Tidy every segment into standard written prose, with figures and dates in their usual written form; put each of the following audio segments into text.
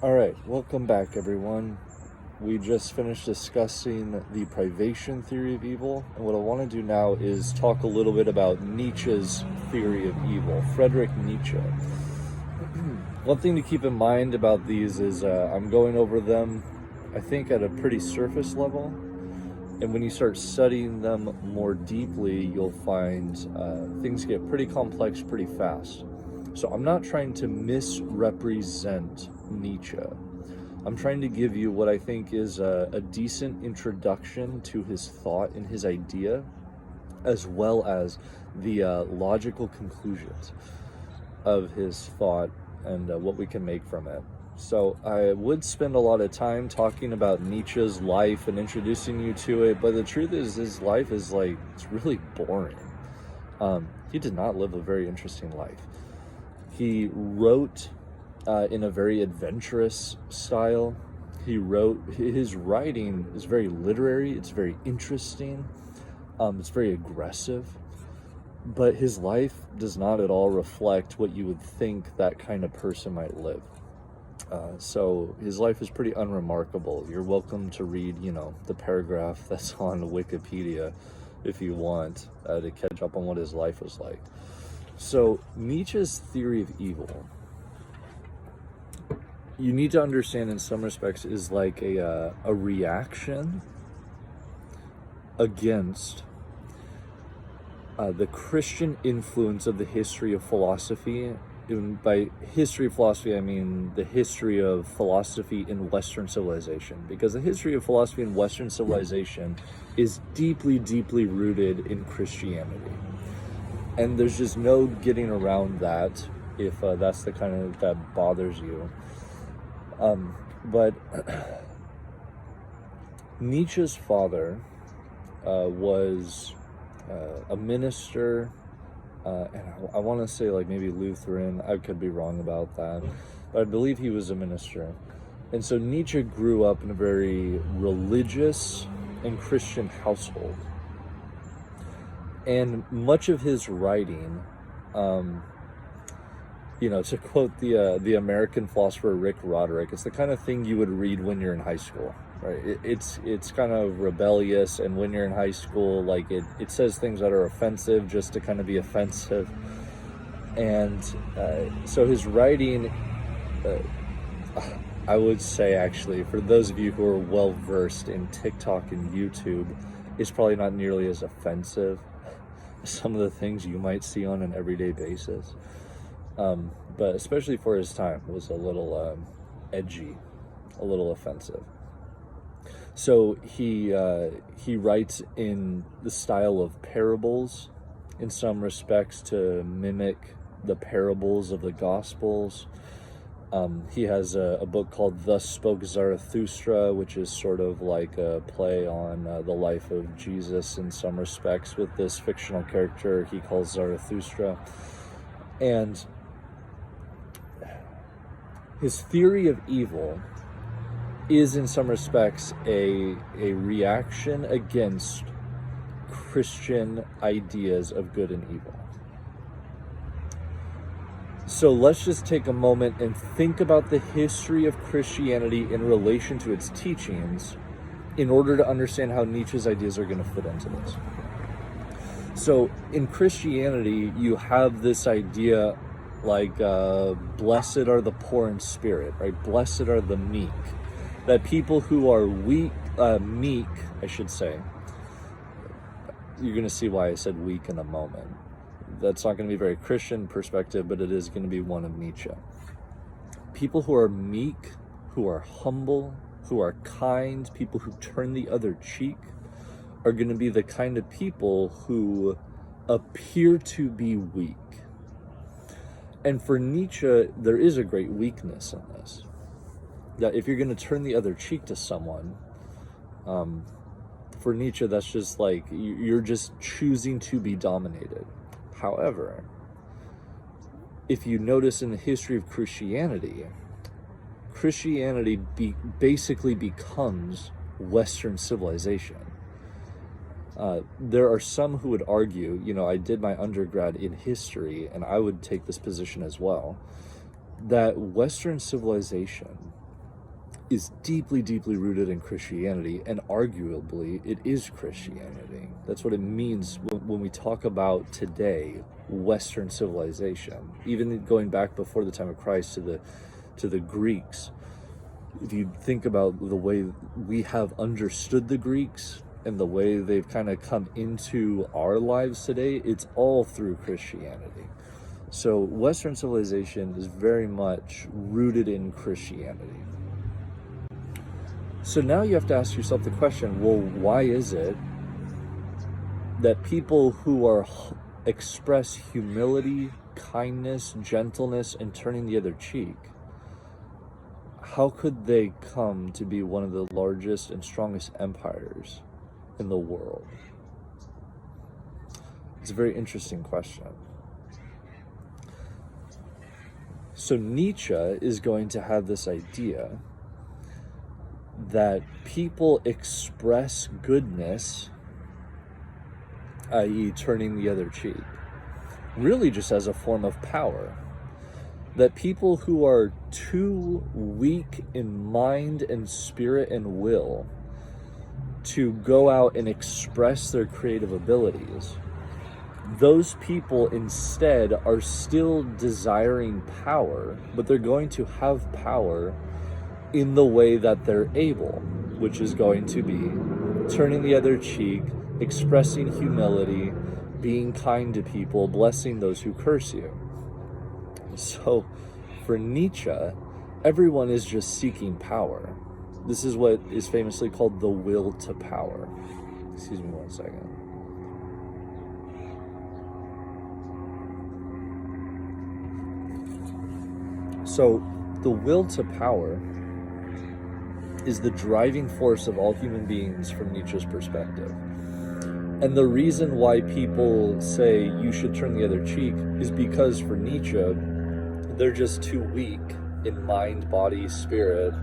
All right, welcome back, everyone. We just finished discussing the privation theory of evil, and what I want to do now is talk a little bit about Nietzsche's theory of evil, Friedrich Nietzsche. One thing to keep in mind about these is I'm going over them, I think, at a pretty surface level, and when you start studying them more deeply, you'll find things get pretty complex pretty fast. So I'm not trying to misrepresent Nietzsche. I'm trying to give you what I think is a decent introduction to his thought and his idea, as well as the logical conclusions of his thought and what we can make from it. So I would spend a lot of time talking about Nietzsche's life and introducing you to it, but the truth is his life is it's really boring. He did not live a very interesting life. He wrote in a very adventurous style. His writing is very literary, it's very interesting, it's very aggressive, but his life does not at all reflect what you would think that kind of person might live. So his life is pretty unremarkable. You're welcome to read, the paragraph that's on Wikipedia if you want to catch up on what his life was like. So Nietzsche's theory of evil, you need to understand in some respects, is like a reaction against the Christian influence of the history of philosophy. And by history of philosophy, I mean the history of philosophy in Western civilization, because the history of philosophy in Western civilization is deeply, deeply rooted in Christianity. And there's just no getting around that if that's the kind of that bothers you. But Nietzsche's father was a minister, and I want to say maybe Lutheran. I could be wrong about that, but I believe he was a minister. And so Nietzsche grew up in a very religious and Christian household. And much of his writing, to quote the American philosopher Rick Roderick, it's the kind of thing you would read when you're in high school, right? It's kind of rebellious, and when you're in high school, it says things that are offensive just to kind of be offensive. And so his writing, I would say, actually, for those of you who are well versed in TikTok and YouTube, is probably not nearly as offensive as some of the things you might see on an everyday basis. But especially for his time, was a little edgy, a little offensive. So he writes in the style of parables, in some respects, to mimic the parables of the Gospels. He has a book called Thus Spoke Zarathustra, which is sort of like a play on the life of Jesus in some respects, with this fictional character he calls Zarathustra. And his theory of evil is in some respects a reaction against Christian ideas of good and evil. So let's just take a moment and think about the history of Christianity in relation to its teachings in order to understand how Nietzsche's ideas are going to fit into this. So in Christianity, you have this idea blessed are the poor in spirit, right? Blessed are the meek. That people who are meek, I should say. You're going to see why I said weak in a moment. That's not going to be a very Christian perspective, but it is going to be one of Nietzsche. People who are meek, who are humble, who are kind, people who turn the other cheek, are going to be the kind of people who appear to be weak. And for Nietzsche, there is a great weakness in this. That if you're going to turn the other cheek to someone, for Nietzsche, that's just you're just choosing to be dominated. However, if you notice in the history of Christianity, basically becomes Western civilization. There are some who would argue, I did my undergrad in history, and I would take this position as well, that Western civilization is deeply, deeply rooted in Christianity, and arguably it is Christianity. That's what it means when we talk about today Western civilization. Even going back before the time of Christ to the Greeks, if you think about the way we have understood the Greeks and the way they've kind of come into our lives today, it's all through Christianity. So Western civilization is very much rooted in Christianity. So now you have to ask yourself the question, well, why is it that people who express humility, kindness, gentleness, and turning the other cheek, how could they come to be one of the largest and strongest empires in the world? It's a very interesting question. So Nietzsche is going to have this idea that people express goodness, i.e. turning the other cheek, really just as a form of power. That people who are too weak in mind and spirit and will to go out and express their creative abilities, those people instead are still desiring power, but they're going to have power in the way that they're able, which is going to be turning the other cheek, expressing humility, being kind to people, blessing those who curse you. So for Nietzsche, everyone is just seeking power. This is what is famously called the will to power. Excuse me one second. So the will to power is the driving force of all human beings from Nietzsche's perspective. And the reason why people say you should turn the other cheek is because for Nietzsche, they're just too weak in mind, body, spirit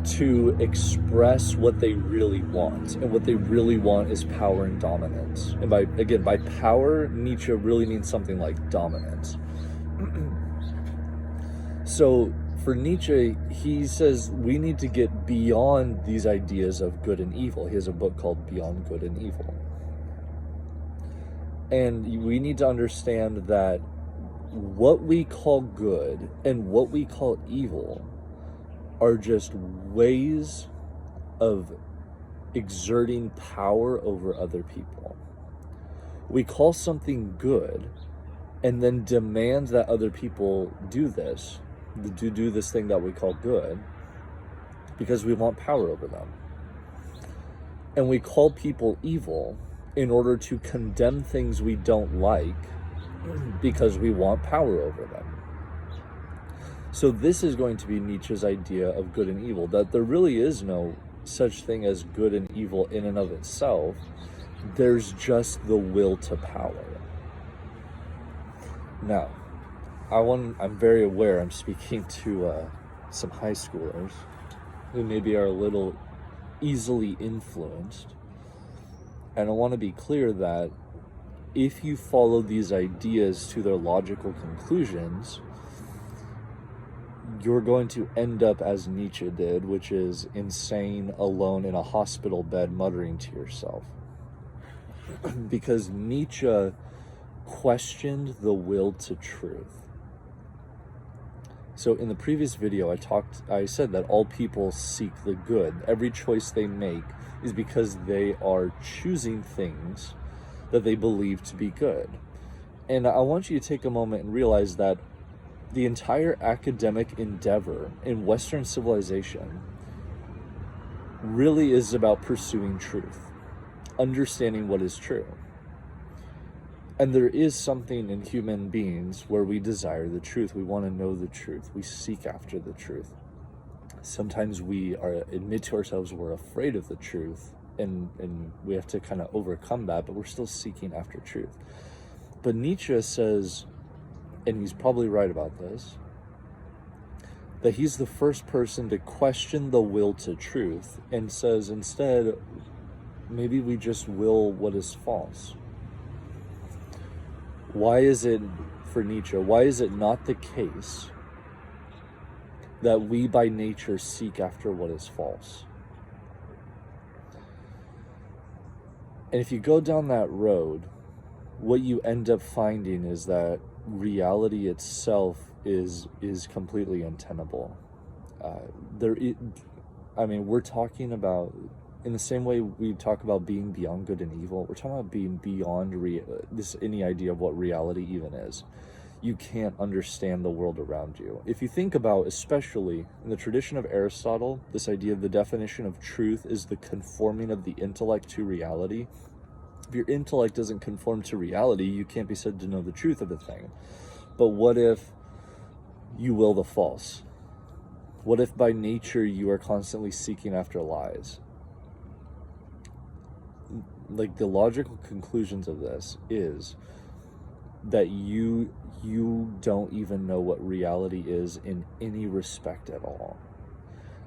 to express what they really want. And what they really want is power and dominance. And by power, Nietzsche really means something like dominance. So for Nietzsche, he says we need to get beyond these ideas of good and evil. He has a book called Beyond Good and Evil. And we need to understand that what we call good and what we call evil are just ways of exerting power over other people. We call something good and then demand that other people do this thing that we call good because we want power over them. And we call people evil in order to condemn things we don't like because we want power over them. So this is going to be Nietzsche's idea of good and evil, that there really is no such thing as good and evil in and of itself. There's just the will to power. Now, I'm very aware I'm speaking to some high schoolers who maybe are a little easily influenced. And I want to be clear that if you follow these ideas to their logical conclusions, you're going to end up as Nietzsche did, which is insane, alone in a hospital bed, muttering to yourself. Because Nietzsche questioned the will to truth. So in the previous video, I said that all people seek the good. Every choice they make is because they are choosing things that they believe to be good. And I want you to take a moment and realize that the entire academic endeavor in Western civilization really is about pursuing truth, understanding what is true. And there is something in human beings where we desire the truth. We want to know the truth. We seek after the truth. Sometimes we admit to ourselves we're afraid of the truth, and we have to kind of overcome that, but we're still seeking after truth. But Nietzsche says, and he's probably right about this, that he's the first person to question the will to truth and says instead, maybe we just will what is false. Why is it, for Nietzsche, why is it not the case that we by nature seek after what is false. And if you go down that road, what you end up finding is that reality itself is completely untenable. We're talking about, in the same way we talk about being beyond good and evil, we're talking about being beyond any idea of what reality even is. You can't understand the world around you. If you think about, especially in the tradition of Aristotle, this idea of the definition of truth is the conforming of the intellect to reality. If your intellect doesn't conform to reality, you can't be said to know the truth of a thing. But what if you will the false? What if by nature you are constantly seeking after lies? Like, the logical conclusions of this is that you don't even know what reality is in any respect at all.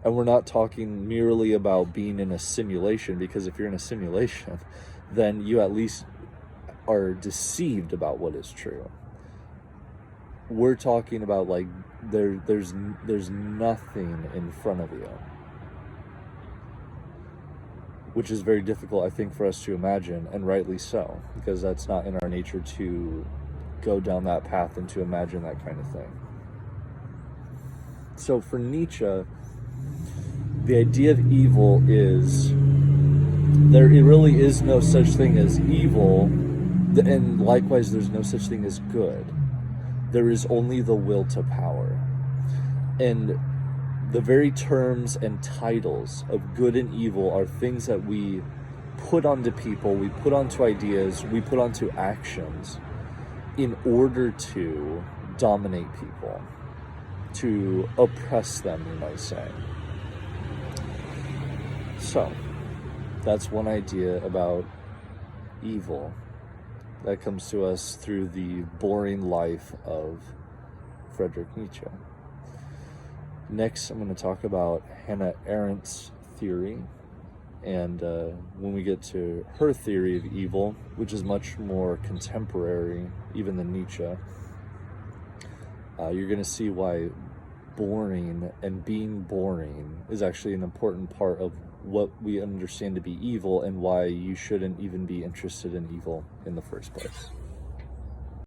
And we're not talking merely about being in a simulation, because if you're in a simulation, then you at least are deceived about what is true. We're talking about, like, there's nothing in front of you, which is very difficult, I think, for us to imagine, and rightly so, because that's not in our nature to go down that path and to imagine that kind of thing. So for Nietzsche, the idea of evil is it really is no such thing as evil, and likewise there's no such thing as good. There is only the will to power. And the very terms and titles of good and evil are things that we put onto people, we put onto ideas, we put onto actions in order to dominate people, to oppress them, you might say. So, that's one idea about evil that comes to us through the boring life of Friedrich Nietzsche. Next, I'm going to talk about Hannah Arendt's theory, and when we get to her theory of evil, which is much more contemporary even than Nietzsche, you're going to see why boring and being boring is actually an important part of what we understand to be evil, and why you shouldn't even be interested in evil in the first place.